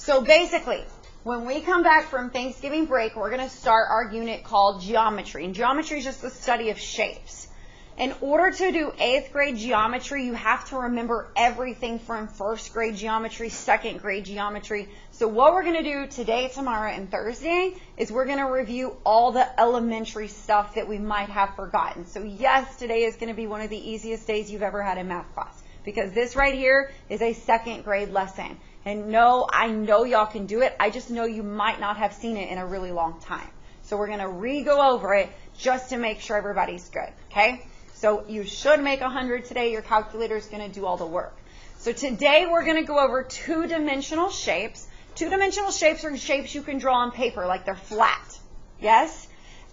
So basically, when we come back from Thanksgiving break, we're going to start our unit called geometry. And geometry is just the study of shapes. In order to do 8th grade geometry, you have to remember everything from 1st grade geometry, 2nd grade geometry. So what we're going to do today, tomorrow, and Thursday is we're going to review all the elementary stuff that we might have forgotten. So yes, today is going to be one of the easiest days you've ever had in math class, because this right here is a 2nd grade lesson. And no, I know y'all can do it. I just know you might not have seen it in a really long time. So we're going to re-go over it just to make sure everybody's good, okay? So you should make 100 today. Your calculator is going to do all the work. So today we're going to go over two-dimensional shapes. Two-dimensional shapes are shapes you can draw on paper, like they're flat. Yes?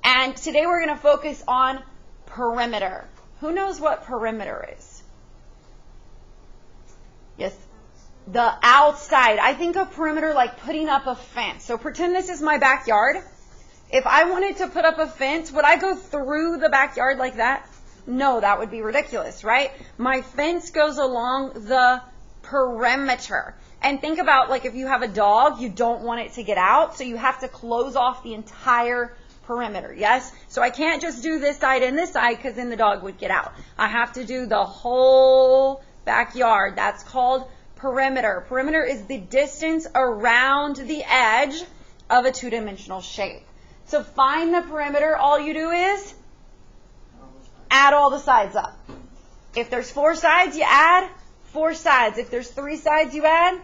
And today we're going to focus on perimeter. Who knows what perimeter is? Yes? The outside. I think of perimeter like putting up a fence. So pretend this is my backyard. If I wanted to put up a fence, would I go through the backyard like that? No, that would be ridiculous, right? My fence goes along the perimeter. And think about, like, if you have a dog, you don't want it to get out, so you have to close off the entire perimeter, yes? So I can't just do this side and this side because then the dog would get out. I have to do the whole backyard. That's called perimeter. Perimeter is the distance around the edge of a two-dimensional shape. To find the perimeter, all you do is add all the sides up. If there's 4 sides, you add 4 sides. If there's 3 sides, you add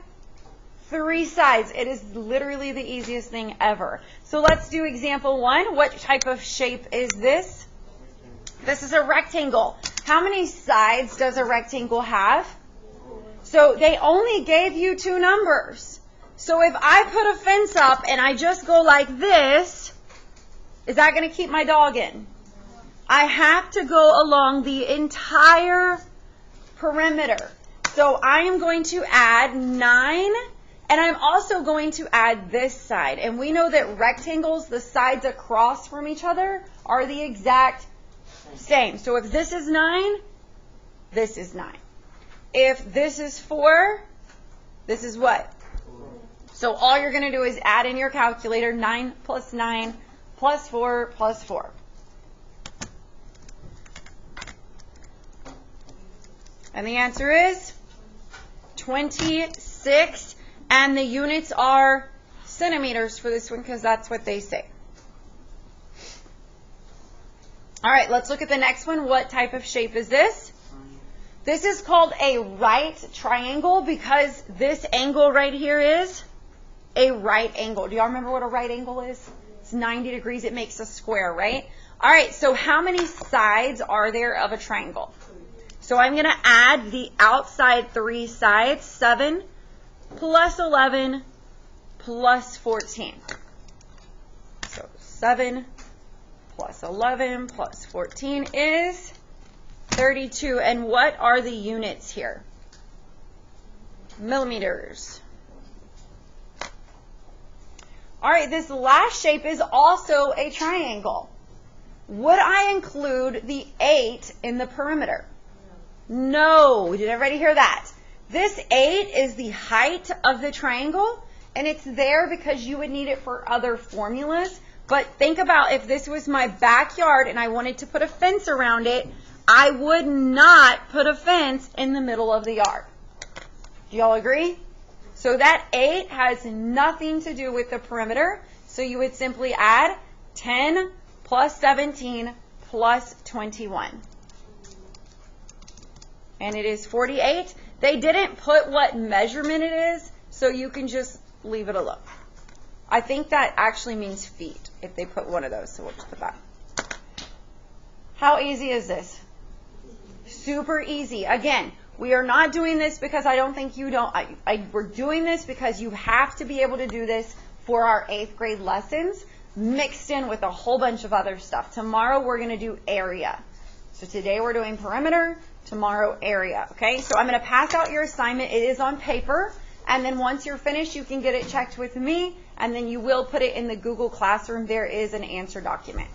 3 sides. It is literally the easiest thing ever. So let's do example 1. What type of shape is this? This is a rectangle. How many sides does a rectangle have? So they only gave you 2 numbers. So if I put a fence up and I just go like this, is that going to keep my dog in? I have to go along the entire perimeter. So I am going to add 9, and I'm also going to add this side. And we know that rectangles, the sides across from each other, are the exact same. So if this is 9, this is 9. If this is 4, this is what? So all you're going to do is add in your calculator 9 plus 9 plus 4 plus 4. And the answer is 26. And the units are centimeters for this one because that's what they say. All right, let's look at the next one. What type of shape is this? This is called a right triangle because this angle right here is a right angle. Do y'all remember what a right angle is? It's 90 degrees. It makes a square, right? All right, so how many sides are there of a triangle? So I'm going to add the outside 3 sides, 7 plus 11 plus 14. So 7 plus 11 plus 14 is 32. And what are the units here? Millimeters. All right, this last shape is also a triangle. Would I include the 8 in the perimeter? No. Did everybody hear that? This 8 is the height of the triangle, and it's there because you would need it for other formulas. But think about if this was my backyard and I wanted to put a fence around it, I would not put a fence in the middle of the yard. Do y'all agree? So that 8 has nothing to do with the perimeter. So you would simply add 10 plus 17 plus 21. And it is 48. They didn't put what measurement it is, so you can just leave it alone. I think that actually means feet if they put one of those, so we'll just put that. How easy is this? Super easy. Again, we are not doing this because I don't think you don't. We're doing this because you have to be able to do this for our 8th grade lessons mixed in with a whole bunch of other stuff. Tomorrow we're going to do area. So today we're doing perimeter, tomorrow area. Okay, so I'm going to pass out your assignment. It is on paper. And then once you're finished, you can get it checked with me. And then you will put it in the Google Classroom. There is an answer document.